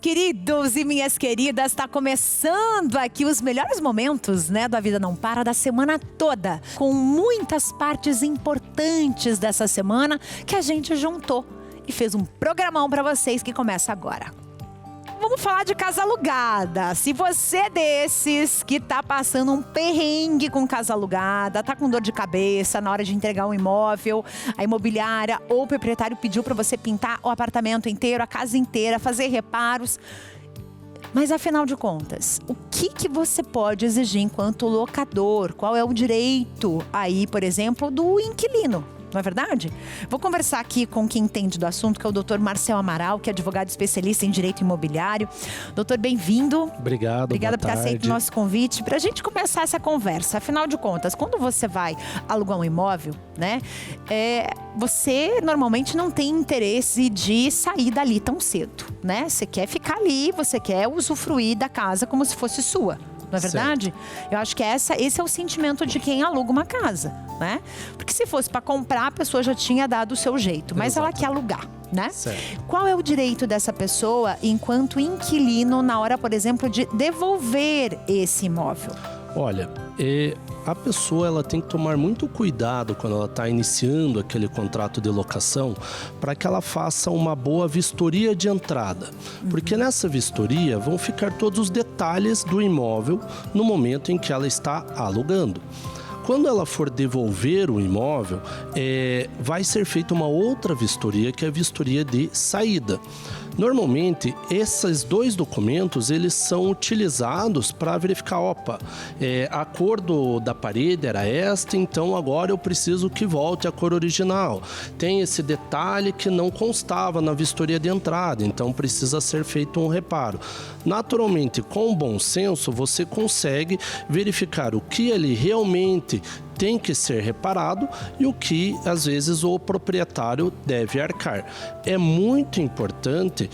queridos e minhas queridas, está começando aqui os melhores momentos, né, do A Vida Não Para da semana toda, com muitas partes importantes dessa semana que a gente juntou e fez um programão para vocês que começa agora. Vamos falar de casa alugada. Se você é desses que tá passando um perrengue com casa alugada, tá com dor de cabeça na hora de entregar um imóvel, a imobiliária ou o proprietário pediu para você pintar o apartamento inteiro, a casa inteira, fazer reparos. Mas afinal de contas, o que você pode exigir enquanto locador? Qual é o direito aí, por exemplo, do inquilino? Não é verdade? Vou conversar aqui com quem entende do assunto, que é o Dr. Marcel Amaral, que é advogado especialista em direito imobiliário. Doutor, bem-vindo. Obrigada por ter aceito o nosso convite. Para a gente começar essa conversa, afinal de contas, quando você vai alugar um imóvel, né? Você normalmente não tem interesse de sair dali tão cedo, né? Você quer ficar ali, você quer usufruir da casa como se fosse sua. Não é verdade? Certo. Eu acho que esse é o sentimento de quem aluga uma casa, né? Porque se fosse para comprar, a pessoa já tinha dado o seu jeito, mas ela quer alugar, né? Certo. Qual é o direito dessa pessoa enquanto inquilino na hora, por exemplo, de devolver esse imóvel? Olha, a pessoa ela tem que tomar muito cuidado quando ela está iniciando aquele contrato de locação para que ela faça uma boa vistoria de entrada. Porque nessa vistoria vão ficar todos os detalhes do imóvel no momento em que ela está alugando. Quando ela for devolver o imóvel, vai ser feita uma outra vistoria, que é a vistoria de saída. Normalmente, esses dois documentos, eles são utilizados para verificar, a cor da parede era esta, então agora eu preciso que volte a cor original. Tem esse detalhe que não constava na vistoria de entrada, então precisa ser feito um reparo. Naturalmente, com bom senso, você consegue verificar o que ele realmente tem que ser reparado e o que, às vezes, o proprietário deve arcar. É muito importante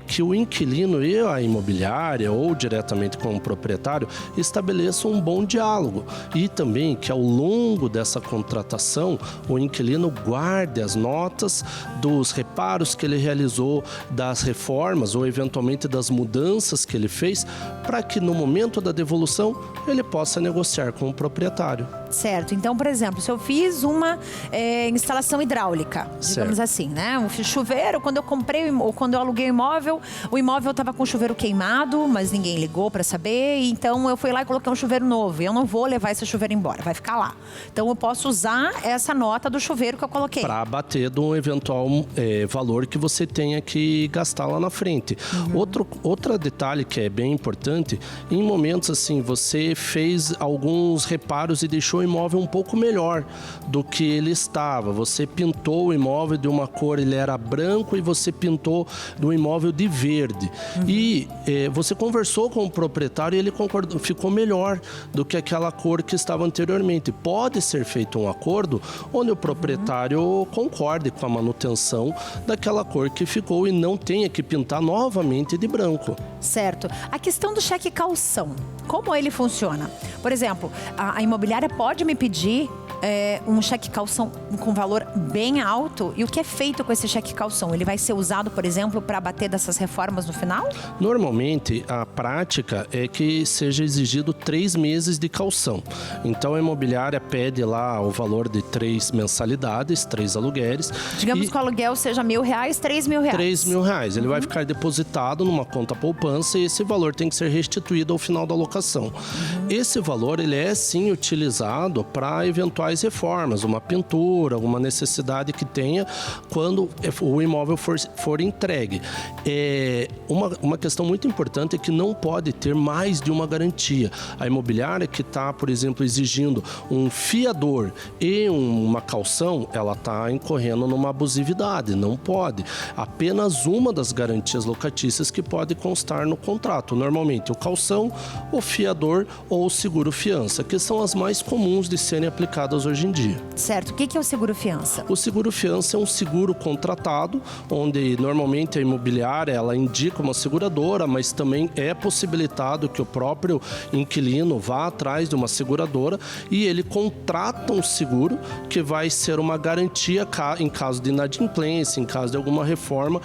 que o inquilino e a imobiliária ou diretamente com o proprietário estabeleçam um bom diálogo e também que ao longo dessa contratação o inquilino guarde as notas dos reparos que ele realizou, das reformas ou eventualmente das mudanças que ele fez, para que no momento da devolução ele possa negociar com o proprietário. Certo. Então, por exemplo, se eu fiz uma instalação hidráulica, digamos assim, né? Um chuveiro, quando eu comprei ou quando eu aluguei o imóvel estava com o chuveiro queimado, mas ninguém ligou para saber, então eu fui lá e coloquei um chuveiro novo. Eu não vou levar esse chuveiro embora, vai ficar lá. Então eu posso usar essa nota do chuveiro que eu coloquei. Para abater de um eventual valor que você tenha que gastar lá na frente. Outro detalhe que é bem importante, em momentos assim, você fez alguns reparos e deixou o imóvel um pouco melhor do que ele estava. Você pintou o imóvel de uma cor, ele era branco, e você pintou do imóvel de verde. E você conversou com o proprietário e ele concordou, ficou melhor do que aquela cor que estava anteriormente. Pode ser feito um acordo onde o proprietário concorde com a manutenção daquela cor que ficou e não tenha que pintar novamente de branco. Certo. A questão do cheque calção, como ele funciona? Por exemplo, a imobiliária pode me pedir um cheque calção com valor bem alto, e o que é feito com esse cheque calção? Ele vai ser usado, por exemplo, para abater dessas reformas no final? Normalmente, a prática é que seja exigido 3 meses de calção. Então, a imobiliária pede lá o valor de 3 mensalidades, 3 aluguéis. Digamos que o aluguel seja R$1.000, R$3.000. R$3.000. Ele vai ficar depositado numa conta poupança e esse valor tem que ser restituído ao final da locação. Esse valor, ele é sim utilizado para eventuais reformas, uma pintura, alguma necessidade que tenha quando o imóvel for entregue. Uma questão muito importante é que não pode ter mais de uma garantia. A imobiliária que está, por exemplo, exigindo um fiador e uma calção, ela está incorrendo numa abusividade, não pode. Apenas uma das garantias locatícias que pode constar no contrato, normalmente o calção, o fiador ou o seguro fiança, que são as mais comuns comuns de serem aplicadas hoje em dia. Certo. O que é o seguro-fiança? O seguro-fiança é um seguro contratado, onde normalmente a imobiliária ela indica uma seguradora, mas também é possibilitado que o próprio inquilino vá atrás de uma seguradora e ele contrata um seguro que vai ser uma garantia em caso de inadimplência, em caso de alguma reforma,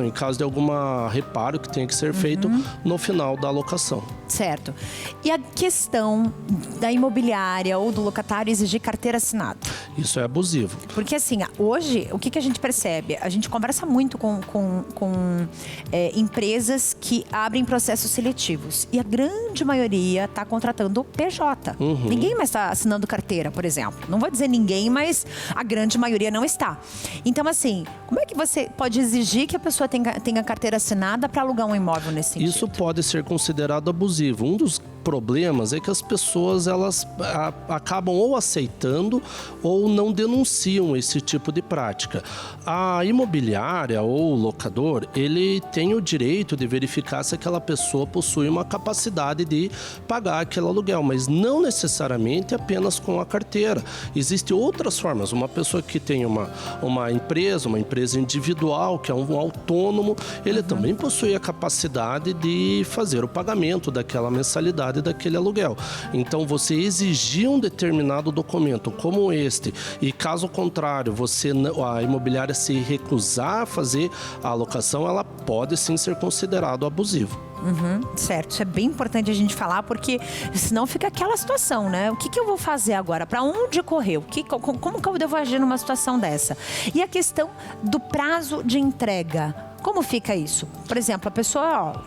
em caso de algum reparo que tenha que ser feito no final da locação. Certo. E a questão da imobiliária ou do locatário exigir carteira assinada? Isso é abusivo. Porque assim, hoje, o que a gente percebe? A gente conversa muito com empresas que abrem processos seletivos. E a grande maioria está contratando PJ. Ninguém mais está assinando carteira, por exemplo. Não vou dizer ninguém, mas a grande maioria não está. Então, assim, como é que você pode exigir que a pessoa tenha carteira assinada para alugar um imóvel nesse sentido? Isso pode ser considerado abusivo. Um dos problemas é que as pessoas elas acabam ou aceitando ou não denunciam esse tipo de prática. A imobiliária ou o locador, ele tem o direito de verificar se aquela pessoa possui uma capacidade de pagar aquele aluguel, mas não necessariamente apenas com a carteira. Existem outras formas. Uma pessoa que tem uma empresa individual, que é um autônomo, ele também possui a capacidade de fazer o pagamento daquela mensalidade daquele aluguel. Então, você exigir um determinado documento como este e, caso contrário, a imobiliária se recusar a fazer a alocação, ela pode sim ser considerado abusivo. Certo, isso é bem importante a gente falar, porque senão fica aquela situação, né? O que eu vou fazer agora? Para onde correr? Como que eu devo agir numa situação dessa? E a questão do prazo de entrega. Como fica isso? Por exemplo, a pessoa,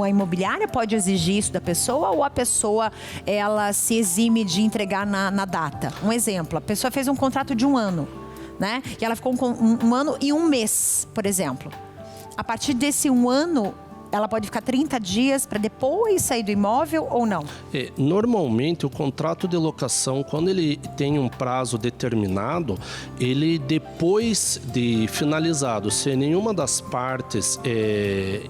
a imobiliária pode exigir isso da pessoa ou a pessoa, ela se exime de entregar na data? Um exemplo, a pessoa fez um contrato de 1 ano, né? E ela ficou com 1 ano e 1 mês, por exemplo. A partir desse 1 ano, ela pode ficar 30 dias para depois sair do imóvel ou não? Normalmente, o contrato de locação, quando ele tem um prazo determinado, ele depois de finalizado, se nenhuma das partes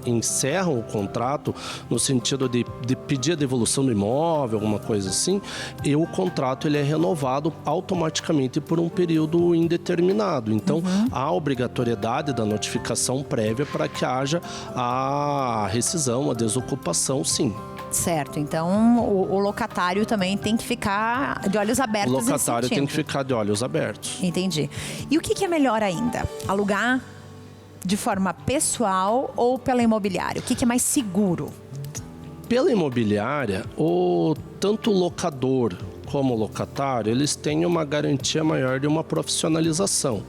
encerram o contrato, no sentido de pedir a devolução do imóvel, alguma coisa assim, e o contrato ele é renovado automaticamente por um período indeterminado. Então, há obrigatoriedade da notificação prévia para que haja a rescisão, a desocupação, sim. Certo, então o locatário também tem que ficar de olhos abertos. O locatário tem que ficar de olhos abertos. Entendi. E o que é melhor ainda? Alugar de forma pessoal ou pela imobiliária? O que é mais seguro? Pela imobiliária, tanto o locador como o locatário, eles têm uma garantia maior de uma profissionalização.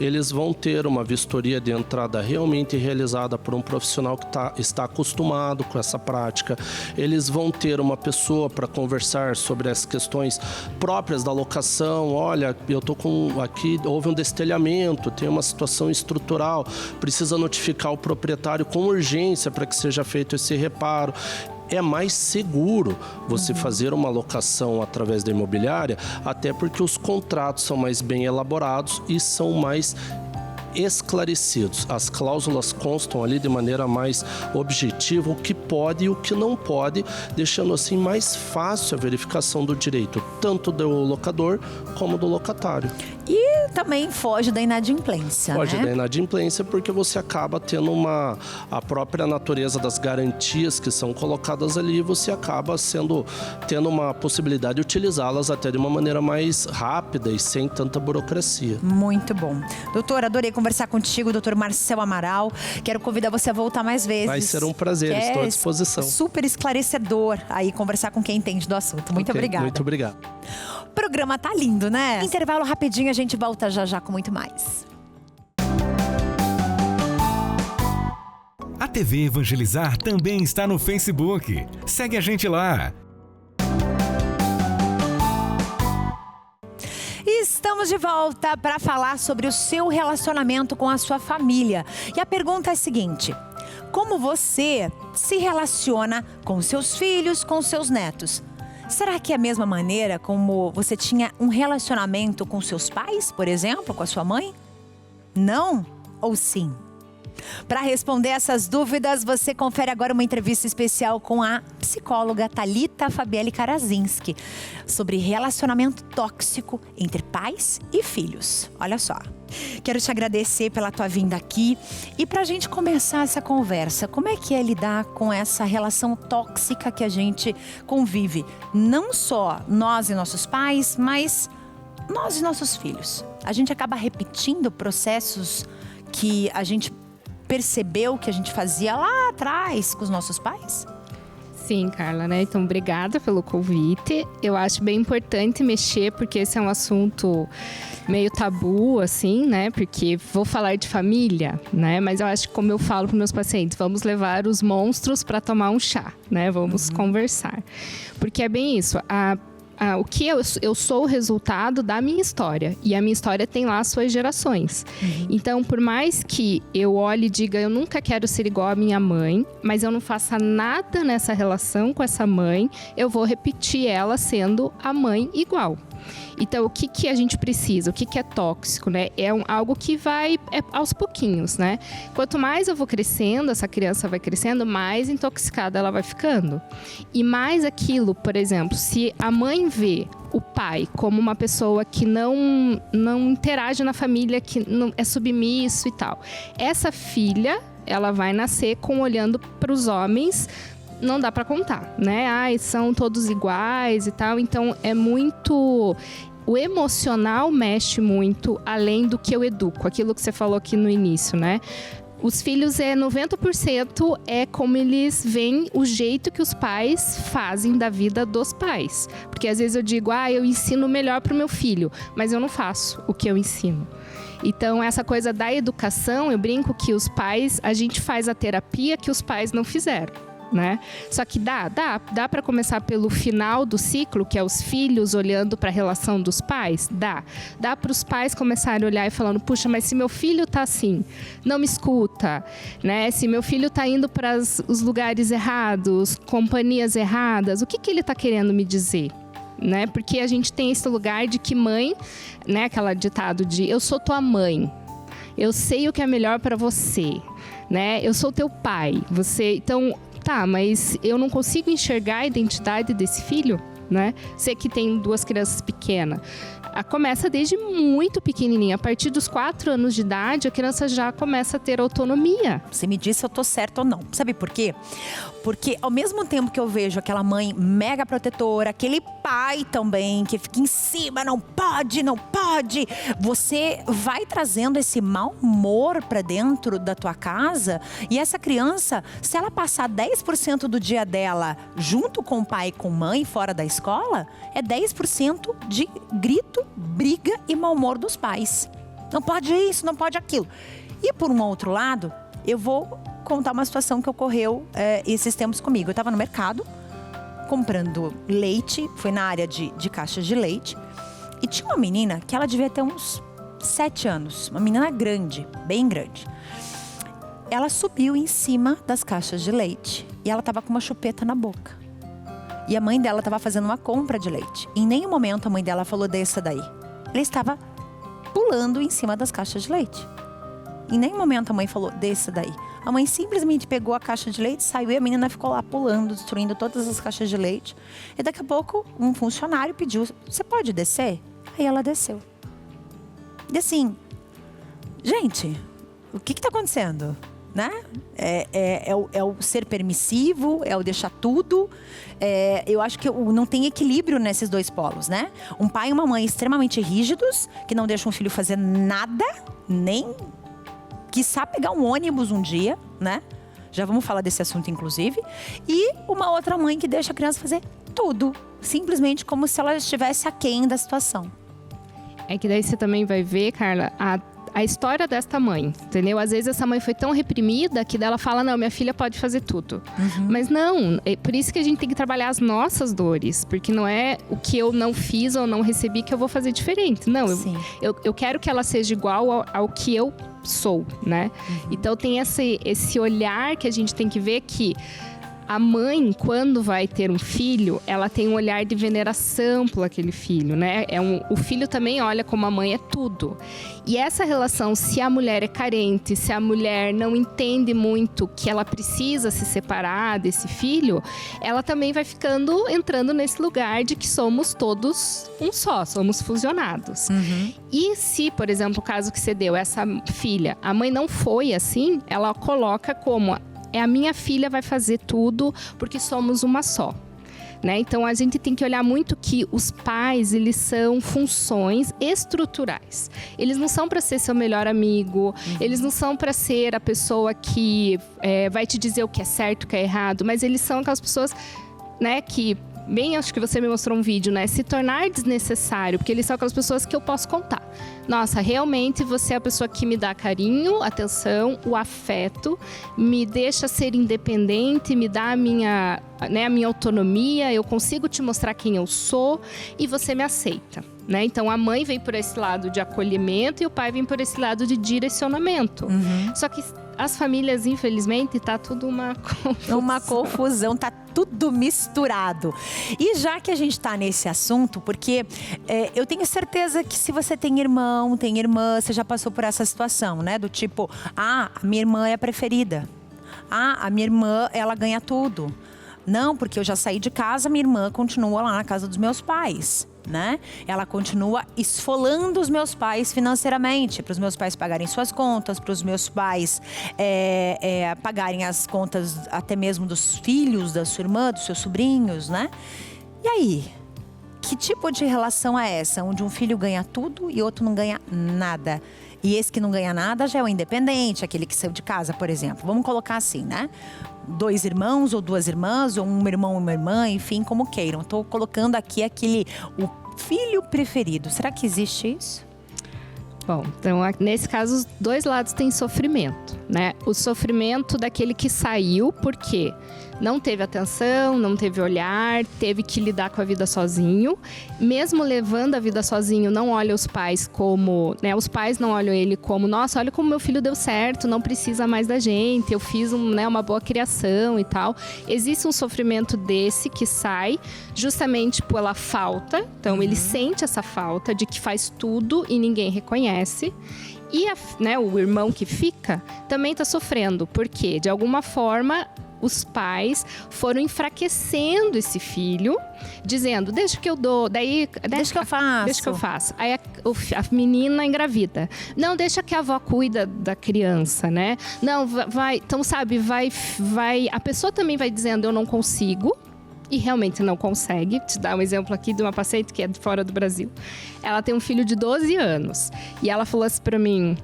Eles vão ter uma vistoria de entrada realmente realizada por um profissional que está acostumado com essa prática. Eles vão ter uma pessoa para conversar sobre as questões próprias da locação. Olha, eu estou aqui, houve um destelhamento, tem uma situação estrutural, precisa notificar o proprietário com urgência para que seja feito esse reparo. É mais seguro você fazer uma locação através da imobiliária, até porque os contratos são mais bem elaborados e são mais esclarecidos. As cláusulas constam ali de maneira mais objetiva o que pode e o que não pode, deixando assim mais fácil a verificação do direito, tanto do locador como do locatário. E também foge da inadimplência, Foge da inadimplência porque você acaba tendo a própria natureza das garantias que são colocadas ali, você acaba tendo uma possibilidade de utilizá-las até de uma maneira mais rápida e sem tanta burocracia. Muito bom. Doutor, adorei conversar contigo, doutor Marcel Amaral. Quero convidar você a voltar mais vezes. Vai ser um prazer, estou à disposição. Super esclarecedor aí conversar com quem entende do assunto. Muito obrigada. Muito obrigado. O programa tá lindo, né? Intervalo rapidinho, a gente volta já com muito mais. A TV Evangelizar também está no Facebook. Segue a gente lá. Estamos de volta para falar sobre o seu relacionamento com a sua família. E a pergunta é a seguinte: como você se relaciona com seus filhos, com seus netos? Será que é a mesma maneira como você tinha um relacionamento com seus pais, por exemplo, com a sua mãe? Não ou sim? Para responder essas dúvidas, você confere agora uma entrevista especial com a psicóloga Thalita Fabielli Karazinski sobre relacionamento tóxico entre pais e filhos. Olha só. Quero te agradecer pela tua vinda aqui e pra gente começar essa conversa, como é que é lidar com essa relação tóxica que a gente convive? Não só nós e nossos pais, mas nós e nossos filhos. A gente acaba repetindo processos que a gente percebeu que a gente fazia lá atrás com os nossos pais? Sim, Carla, né? Então, obrigada pelo convite. Eu acho bem importante mexer, porque esse é um assunto meio tabu, assim, né? Porque vou falar de família, né? Mas eu acho que, como eu falo para meus pacientes, vamos levar os monstros para tomar um chá, né? Vamos conversar. Porque é bem isso. O que eu sou o resultado da minha história. E a minha história tem lá as suas gerações. Então, por mais que eu olhe e diga, eu nunca quero ser igual à minha mãe, mas eu não faça nada nessa relação com essa mãe, eu vou repetir ela sendo a mãe igual. Então, o que a gente precisa? O que é tóxico, né? É algo que vai aos pouquinhos, né? Quanto mais eu vou crescendo, essa criança vai crescendo, mais intoxicada ela vai ficando. E mais aquilo, por exemplo, se a mãe vê o pai como uma pessoa que não interage na família, que não é submisso e tal. Essa filha, ela vai nascer olhando para os homens. Não dá para contar, né? São todos iguais e tal. Então, é muito... O emocional mexe muito além do que eu educo. Aquilo que você falou aqui no início, né? Os filhos 90% é como eles veem o jeito que os pais fazem da vida dos pais. Porque às vezes eu digo, eu ensino melhor pro meu filho, mas eu não faço o que eu ensino. Então, essa coisa da educação, eu brinco que os pais, a gente faz a terapia que os pais não fizeram. Né? Só que dá para começar pelo final do ciclo, que é os filhos olhando para a relação dos pais, dá para os pais começarem a olhar e falando, puxa, mas se meu filho tá assim, não me escuta, né? Se meu filho tá indo para os lugares errados, companhias erradas, o que ele tá querendo me dizer? Né? Porque a gente tem esse lugar de que mãe, né? Aquela ditado de eu sou tua mãe, eu sei o que é melhor para você, né? Eu sou teu pai, então mas eu não consigo enxergar a identidade desse filho, né? Você que tem 2 crianças pequenas. Começa desde muito pequenininha. A partir dos 4 anos de idade, a criança já começa a ter autonomia. Você me disse se eu tô certa ou não. Sabe por quê? Porque ao mesmo tempo que eu vejo aquela mãe mega protetora, aquele pai também que fica em cima, não pode, você vai trazendo esse mau humor pra dentro da tua casa e essa criança, se ela passar 10% do dia dela junto com o pai e com a mãe fora da escola, é 10% de grito, briga e mau humor dos pais. Não pode isso, não pode aquilo. E por um outro lado, eu vou contar uma situação que ocorreu esses tempos comigo. Eu estava no mercado comprando leite, foi na área de caixas de leite, e tinha uma menina que ela devia ter uns 7 anos, uma menina grande, bem grande. Ela subiu em cima das caixas de leite e ela estava com uma chupeta na boca. E a mãe dela estava fazendo uma compra de leite. Em nenhum momento a mãe dela falou, desça daí. Ela estava pulando em cima das caixas de leite. Em nenhum momento a mãe falou, desça daí. A mãe simplesmente pegou a caixa de leite, saiu e a menina ficou lá pulando, destruindo todas as caixas de leite. E daqui a pouco um funcionário pediu, você pode descer? Aí ela desceu. E assim, gente, o que está acontecendo? Né? É o ser permissivo, é o deixar tudo. Eu acho que não tem equilíbrio nesses 2 polos, né? Um pai e uma mãe extremamente rígidos, que não deixam o filho fazer nada, nem quiçá pegar um ônibus um dia, né? Já vamos falar desse assunto, inclusive. E uma outra mãe que deixa a criança fazer tudo, simplesmente como se ela estivesse aquém da situação. É que daí você também vai ver, Carla, a história desta mãe, entendeu? Às vezes essa mãe foi tão reprimida que dela fala, não, minha filha pode fazer tudo. Mas não, é por isso que a gente tem que trabalhar as nossas dores, porque não é o que eu não fiz ou não recebi que eu vou fazer diferente. Não, eu quero que ela seja igual ao que eu sou, né? Então tem esse olhar que a gente tem que ver que A mãe, quando vai ter um filho, ela tem um olhar de veneração por aquele filho, né? O filho também olha como a mãe é tudo. E essa relação, se a mulher é carente, se a mulher não entende muito que ela precisa se separar desse filho, ela também vai entrando nesse lugar de que somos todos um só, somos fusionados. E se, por exemplo, o caso que você deu, essa filha, a mãe não foi assim, ela coloca como... a minha filha vai fazer tudo porque somos uma só. Né? Então, a gente tem que olhar muito que os pais, eles são funções estruturais. Eles não são para ser seu melhor amigo, eles não são para ser a pessoa que vai te dizer o que é certo, o que é errado, mas eles são aquelas pessoas, né, que... Bem, acho que você me mostrou um vídeo, né? Se tornar desnecessário, porque eles são aquelas pessoas que eu posso contar. Nossa, realmente você é a pessoa que me dá carinho, atenção, o afeto, me deixa ser independente, me dá a minha autonomia, eu consigo te mostrar quem eu sou e você me aceita. Né? Então, a mãe vem por esse lado de acolhimento e o pai vem por esse lado de direcionamento. Só que as famílias, infelizmente, tá tudo uma confusão, tá tudo misturado. E já que a gente tá nesse assunto, porque eu tenho certeza que se você tem irmão, tem irmã, você já passou por essa situação, né? Do tipo, a minha irmã é a preferida. A minha irmã, ela ganha tudo. Não, porque eu já saí de casa, minha irmã continua lá na casa dos meus pais. Né? Ela continua esfolando os meus pais financeiramente, para os meus pais pagarem suas contas, para os meus pais pagarem as contas até mesmo dos filhos da sua irmã, dos seus sobrinhos, né? E aí? Que tipo de relação é essa? Onde um filho ganha tudo e outro não ganha nada. E esse que não ganha nada já é o independente, aquele que saiu de casa, por exemplo. Vamos colocar assim, né? 2 irmãos ou 2 irmãs, ou um irmão e uma irmã, enfim, como queiram. Estou colocando aqui o filho preferido. Será que existe isso? Bom, então nesse caso os 2 lados têm sofrimento, né? O sofrimento daquele que saiu porque não teve atenção, não teve olhar, teve que lidar com a vida sozinho. Mesmo levando a vida sozinho, não olha os pais como... né, os pais não olham ele como, nossa, olha como meu filho deu certo, não precisa mais da gente, eu fiz uma boa criação e tal. Existe um sofrimento desse que sai justamente pela falta. Então, ele sente essa falta de que faz tudo e ninguém reconhece. E o irmão que fica também está sofrendo, porque de alguma forma os pais foram enfraquecendo esse filho, dizendo, deixa que eu dou, deixa que eu faço. Aí a menina engravida. Não, deixa que a avó cuida da criança, né? Não, vai, então sabe, vai, a pessoa também vai dizendo, eu não consigo. E realmente não consegue. Te dar um exemplo aqui de uma paciente que é de fora do Brasil. Ela tem um filho de 12 anos. E ela falou assim pra mim,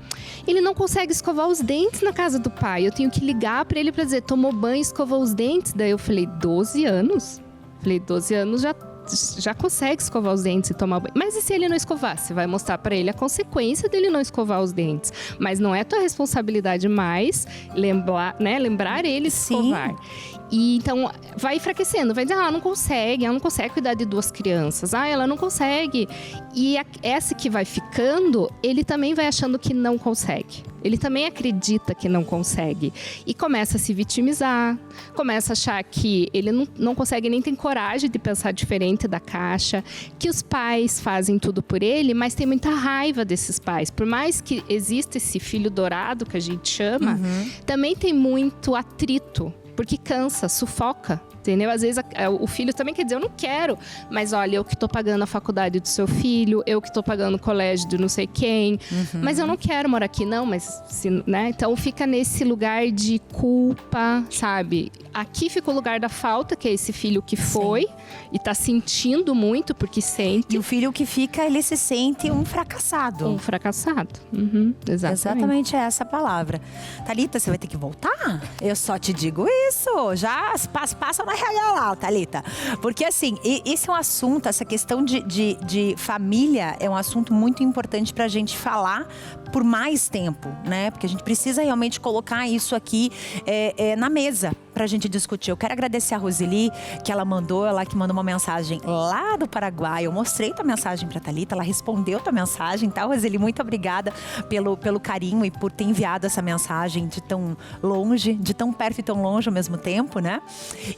ele não consegue escovar os dentes na casa do pai. Eu tenho que ligar pra ele pra dizer, tomou banho e escovou os dentes? Daí eu falei, 12 anos? Falei, 12 anos já consegue escovar os dentes e tomar banho. Mas e se ele não escovar? Você vai mostrar pra ele a consequência dele não escovar os dentes. Mas não é tua responsabilidade mais lembrar ele de escovar. E então vai enfraquecendo, vai dizer, ela não consegue cuidar de 2 crianças, ela não consegue. E essa que vai ficando, ele também vai achando que não consegue. Ele também acredita que não consegue. E começa a se vitimizar, começa a achar que ele não consegue, nem tem coragem de pensar diferente da caixa, que os pais fazem tudo por ele, mas tem muita raiva desses pais. Por mais que exista esse filho dourado, que a gente chama, também tem muito atrito. Porque cansa, sufoca, entendeu? Às vezes o filho também quer dizer, eu não quero. Mas olha, eu que tô pagando a faculdade do seu filho, eu que tô pagando o colégio de não sei quem. Mas eu não quero morar aqui, não, mas... né? Então fica nesse lugar de culpa, sabe? Aqui fica o lugar da falta, que é esse filho que foi. E tá sentindo muito, porque sente. E o filho que fica, ele se sente um fracassado. Um fracassado. Exatamente essa a palavra. Thalita, você vai ter que voltar? Eu só te digo isso. Já passa na real, Thalita. Porque assim, esse é um assunto, essa questão de família é um assunto muito importante pra gente falar por mais tempo, né? Porque a gente precisa realmente colocar isso aqui na mesa. pra gente discutir. Eu quero agradecer a Roseli, que ela mandou uma mensagem lá do Paraguai. Eu mostrei tua mensagem pra Thalita, ela respondeu tua mensagem, tá, Roseli? Muito obrigada pelo carinho e por ter enviado essa mensagem de tão longe, de tão perto e tão longe ao mesmo tempo, né?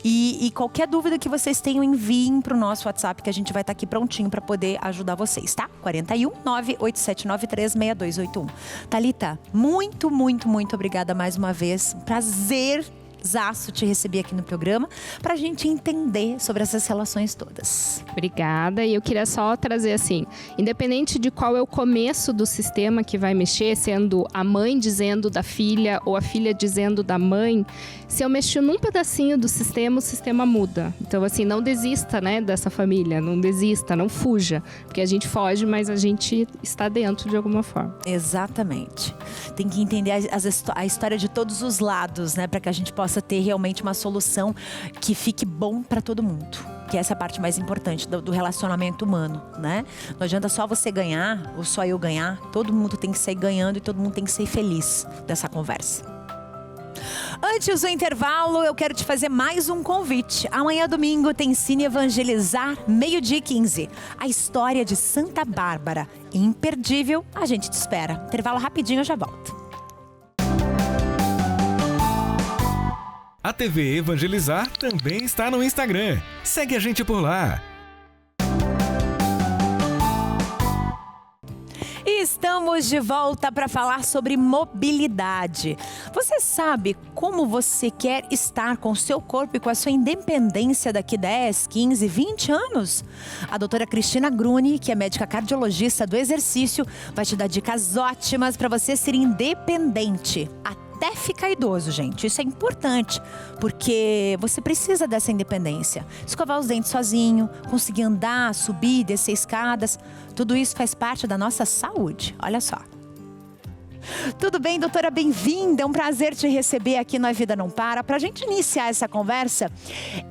E qualquer dúvida que vocês tenham, enviem pro nosso WhatsApp, que a gente vai estar aqui prontinho pra poder ajudar vocês, tá? 41 98793 6281. Thalita, muito, muito, muito obrigada mais uma vez. Prazer zaço te receber aqui no programa pra gente entender sobre essas relações todas. Obrigada. E eu queria só trazer assim, independente de qual é o começo do sistema que vai mexer, sendo a mãe dizendo da filha ou a filha dizendo da mãe, se eu mexer num pedacinho do sistema, o sistema muda. Então assim, não desista, né, dessa família, não desista, não fuja, porque a gente foge, mas a gente está dentro de alguma forma. Exatamente. Tem que entender a história de todos os lados, né, para que a gente possa ter realmente uma solução que fique bom para todo mundo. Que é essa parte mais importante do relacionamento humano, né? Não adianta só você ganhar ou só eu ganhar. Todo mundo tem que sair ganhando e todo mundo tem que ser feliz dessa conversa. Antes do intervalo, eu quero te fazer mais um convite. Amanhã, domingo, tem Cine Evangelizar, 12h15. A história de Santa Bárbara. Imperdível, a gente te espera. Intervalo rapidinho, eu já volto. A TV Evangelizar também está no Instagram. Segue a gente por lá. E estamos de volta para falar sobre mobilidade. Você sabe como você quer estar com o seu corpo e com a sua independência daqui 10, 15, 20 anos? A doutora Cristina Gruni, que é médica cardiologista do exercício, vai te dar dicas ótimas para você ser independente. Até ficar idoso, gente. Isso é importante, porque você precisa dessa independência. Escovar os dentes sozinho, conseguir andar, subir, descer escadas. Tudo isso faz parte da nossa saúde. Olha só. Tudo bem, doutora? Bem-vinda. É um prazer te receber aqui no A Vida Não Para. Pra gente iniciar essa conversa,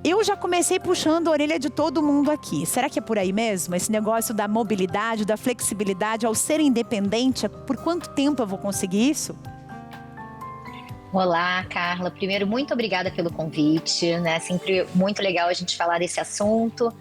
eu já comecei puxando a orelha de todo mundo aqui. Será que é por aí mesmo? Esse negócio da mobilidade, da flexibilidade, ao ser independente, por quanto tempo eu vou conseguir isso? Olá, Carla. Primeiro, muito obrigada pelo convite, né? Sempre muito legal a gente falar desse assunto,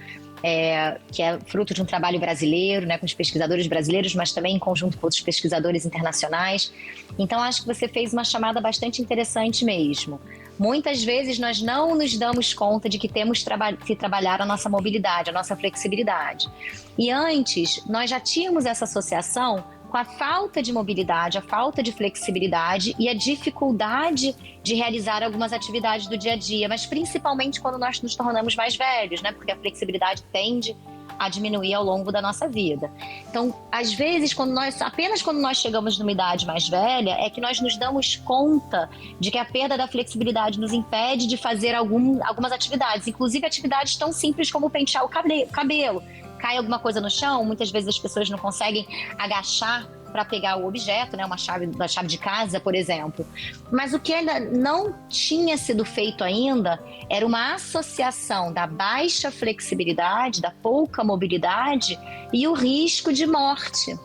que é fruto de um trabalho brasileiro, né? Com os pesquisadores brasileiros, mas também em conjunto com outros pesquisadores internacionais. Então, acho que você fez uma chamada bastante interessante mesmo. Muitas vezes nós não nos damos conta de que temos que trabalhar a nossa mobilidade, a nossa flexibilidade. E antes, nós já tínhamos essa associação com a falta de mobilidade, a falta de flexibilidade e a dificuldade de realizar algumas atividades do dia a dia, mas principalmente quando nós nos tornamos mais velhos, né? Porque a flexibilidade tende a diminuir ao longo da nossa vida. Então, às vezes, apenas quando nós chegamos numa idade mais velha, é que nós nos damos conta de que a perda da flexibilidade nos impede de fazer algumas atividades, inclusive atividades tão simples como pentear o cabelo. Cai alguma coisa no chão, muitas vezes as pessoas não conseguem agachar para pegar o objeto, né? Uma chave de casa, por exemplo. Mas o que ainda não tinha sido feito ainda era uma associação da baixa flexibilidade, da pouca mobilidade e o risco de morte.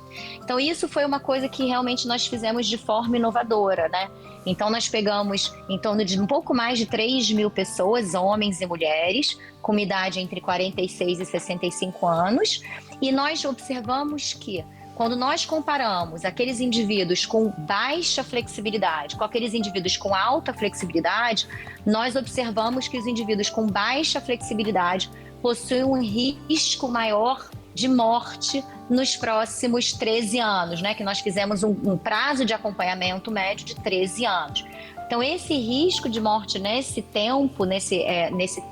Então isso foi uma coisa que realmente nós fizemos de forma inovadora, né? Então nós pegamos em torno de um pouco mais de 3.000 pessoas, homens e mulheres, com uma idade entre 46 e 65 anos, e nós observamos que quando nós comparamos aqueles indivíduos com baixa flexibilidade com aqueles indivíduos com alta flexibilidade, nós observamos que os indivíduos com baixa flexibilidade possuem um risco maior de morte nos próximos 13 anos, né? Que nós fizemos um prazo de acompanhamento médio de 13 anos. Então, esse risco de morte nesse tempo, nesse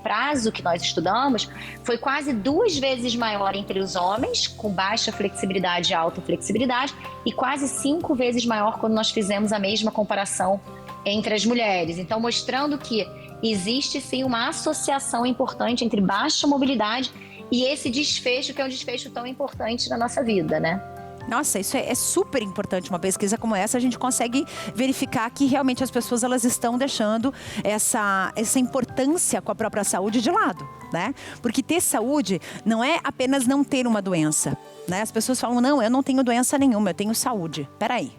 prazo que nós estudamos, foi quase 2 vezes maior entre os homens, com baixa flexibilidade e alta flexibilidade, e quase 5 vezes maior quando nós fizemos a mesma comparação entre as mulheres. Então, mostrando que existe sim uma associação importante entre baixa mobilidade e esse desfecho, que é um desfecho tão importante na nossa vida, né? Nossa, isso é super importante. Uma pesquisa como essa, a gente consegue verificar que realmente as pessoas elas estão deixando essa importância com a própria saúde de lado, né? Porque ter saúde não é apenas não ter uma doença, né? As pessoas falam, não, eu não tenho doença nenhuma, eu tenho saúde. Peraí.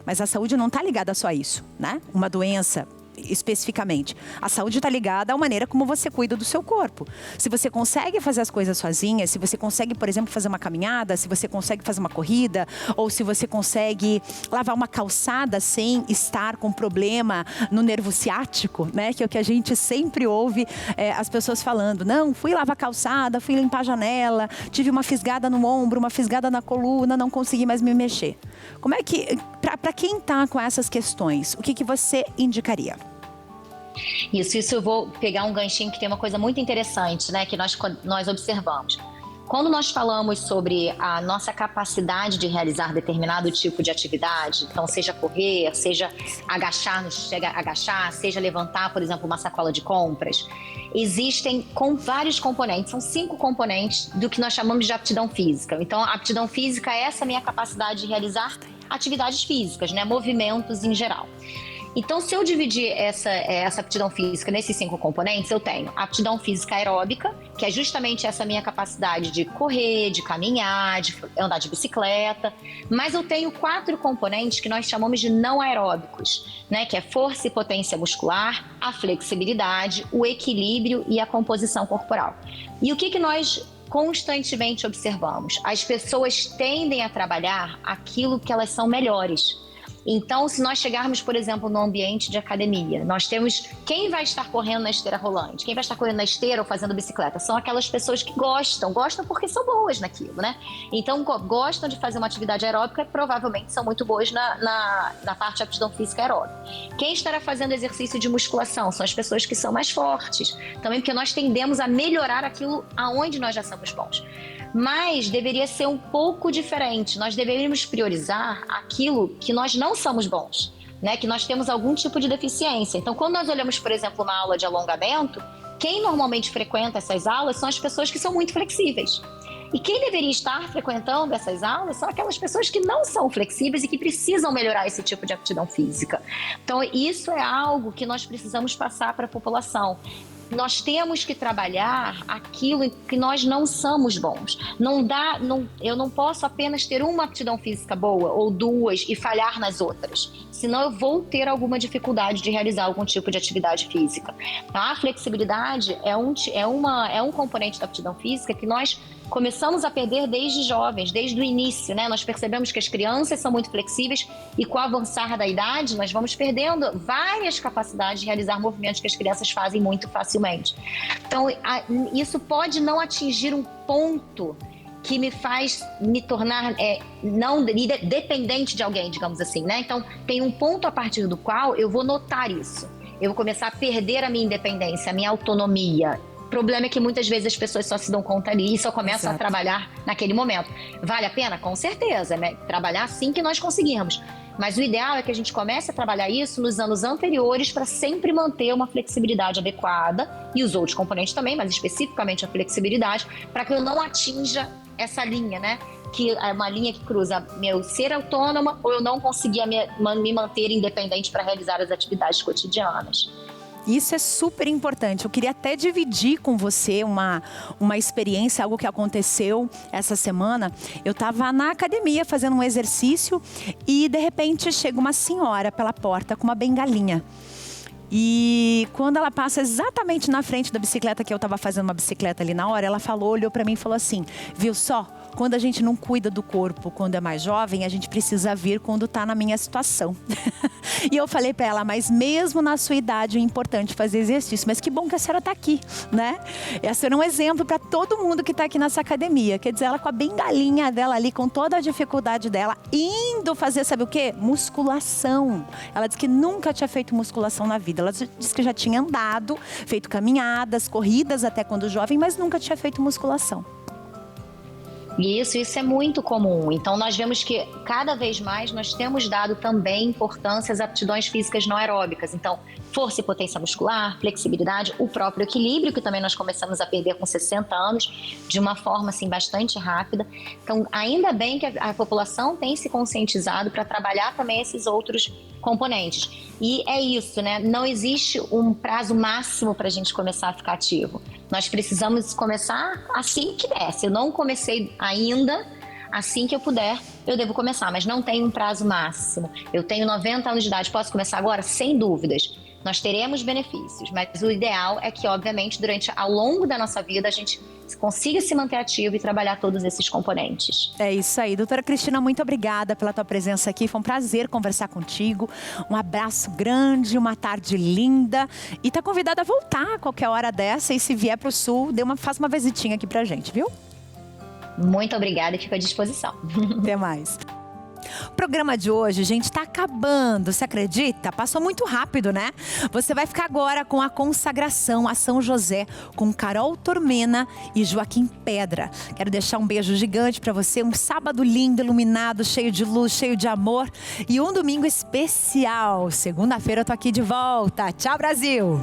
Mas a saúde não está ligada só a isso, né? Uma doença especificamente. A saúde está ligada à maneira como você cuida do seu corpo. Se você consegue fazer as coisas sozinha, se você consegue, por exemplo, fazer uma caminhada, se você consegue fazer uma corrida, ou se você consegue lavar uma calçada sem estar com problema no nervo ciático, né? Que é o que a gente sempre ouve as pessoas falando. Não, fui lavar a calçada, fui limpar a janela, tive uma fisgada no ombro, uma fisgada na coluna, não consegui mais me mexer. Como é que, para quem está com essas questões, o que você indicaria? Isso eu vou pegar um ganchinho que tem uma coisa muito interessante, né, que nós observamos. Quando nós falamos sobre a nossa capacidade de realizar determinado tipo de atividade, então seja correr, seja agachar, seja levantar, por exemplo, uma sacola de compras, existem vários componentes, são 5 componentes do que nós chamamos de aptidão física. Então, a aptidão física é essa minha capacidade de realizar atividades físicas, né, movimentos em geral. Então, se eu dividir essa aptidão física nesses 5 componentes, eu tenho a aptidão física aeróbica, que é justamente essa minha capacidade de correr, de caminhar, de andar de bicicleta. Mas eu tenho 4 componentes que nós chamamos de não aeróbicos, né? Que é força e potência muscular, a flexibilidade, o equilíbrio e a composição corporal. E o que nós constantemente observamos? As pessoas tendem a trabalhar aquilo que elas são melhores. Então, se nós chegarmos, por exemplo, no ambiente de academia, nós temos quem vai estar correndo na esteira rolante, quem vai estar correndo na esteira ou fazendo bicicleta, são aquelas pessoas que gostam porque são boas naquilo, né? Então, gostam de fazer uma atividade aeróbica, provavelmente são muito boas na parte de aptidão física aeróbica. Quem estará fazendo exercício de musculação são as pessoas que são mais fortes, também porque nós tendemos a melhorar aquilo aonde nós já somos bons. Mas deveria ser um pouco diferente. Nós deveríamos priorizar aquilo que nós não somos bons, né? Que nós temos algum tipo de deficiência. Então, quando nós olhamos, por exemplo, uma aula de alongamento, quem normalmente frequenta essas aulas são as pessoas que são muito flexíveis. E quem deveria estar frequentando essas aulas são aquelas pessoas que não são flexíveis e que precisam melhorar esse tipo de aptidão física. Então, isso é algo que nós precisamos passar para a população. Nós temos que trabalhar aquilo em que nós não somos bons. Eu não posso apenas ter uma aptidão física boa ou 2 e falhar nas outras, senão eu vou ter alguma dificuldade de realizar algum tipo de atividade física. A flexibilidade é um componente da aptidão física que nós começamos a perder desde jovens, desde o início, né? Nós percebemos que as crianças são muito flexíveis e com o avançar da idade nós vamos perdendo várias capacidades de realizar movimentos que as crianças fazem muito facilmente. Então, isso pode não atingir um ponto que me faz me tornar não dependente de alguém, digamos assim, né? Então, tem um ponto a partir do qual eu vou notar isso. Eu vou começar a perder a minha independência, a minha autonomia. O problema é que muitas vezes as pessoas só se dão conta ali e só começam a trabalhar naquele momento. Vale a pena? Com certeza, né? Trabalhar assim que nós conseguirmos. Mas o ideal é que a gente comece a trabalhar isso nos anos anteriores para sempre manter uma flexibilidade adequada e os outros componentes também, mas especificamente a flexibilidade, para que eu não atinja essa linha, né? Que é uma linha que cruza meu ser autônoma ou eu não conseguir me manter independente para realizar as atividades cotidianas. Isso é super importante. Eu queria até dividir com você uma experiência, algo que aconteceu essa semana. Eu estava na academia fazendo um exercício e de repente chega uma senhora pela porta com uma bengalinha. E quando ela passa exatamente na frente da bicicleta, que eu estava fazendo uma bicicleta ali na hora, ela olhou para mim e falou assim: viu só? Quando a gente não cuida do corpo quando é mais jovem, a gente precisa vir quando está na minha situação. E eu falei para ela, mas mesmo na sua idade é importante fazer exercício. Mas que bom que a senhora está aqui, né? Esse é um exemplo para todo mundo que está aqui nessa academia. Quer dizer, ela com a bengalinha dela ali, com toda a dificuldade dela, indo fazer, sabe o quê? Musculação. Ela disse que nunca tinha feito musculação na vida. Ela disse que já tinha andado, feito caminhadas, corridas até quando jovem, mas nunca tinha feito musculação. Isso é muito comum. Então, nós vemos que cada vez mais nós temos dado também importância às aptidões físicas não aeróbicas. Então, força e potência muscular, flexibilidade, o próprio equilíbrio, que também nós começamos a perder com 60 anos, de uma forma assim, bastante rápida. Então, ainda bem que a população tem se conscientizado para trabalhar também esses outros componentes. E é isso, né? Não existe um prazo máximo para a gente começar a ficar ativo. Nós precisamos começar assim que der. Se eu não comecei ainda, assim que eu puder, eu devo começar. Mas não tem um prazo máximo. Eu tenho 90 anos de idade, posso começar agora? Sem dúvidas. nós teremos benefícios, mas o ideal é que, obviamente, ao longo da nossa vida, a gente consiga se manter ativo e trabalhar todos esses componentes. É isso aí. Doutora Cristina, muito obrigada pela tua presença aqui. Foi um prazer conversar contigo. Um abraço grande, uma tarde linda. E tá convidada a voltar a qualquer hora dessa. E se vier pro Sul, faça uma visitinha aqui pra gente, viu? Muito obrigada e fico à disposição. Até mais. O programa de hoje, gente, tá acabando, você acredita? Passou muito rápido, né? Você vai ficar agora com a consagração a São José, com Carol Tormena e Joaquim Pedra. Quero deixar um beijo gigante pra você, um sábado lindo, iluminado, cheio de luz, cheio de amor e um domingo especial. Segunda-feira eu tô aqui de volta. Tchau, Brasil!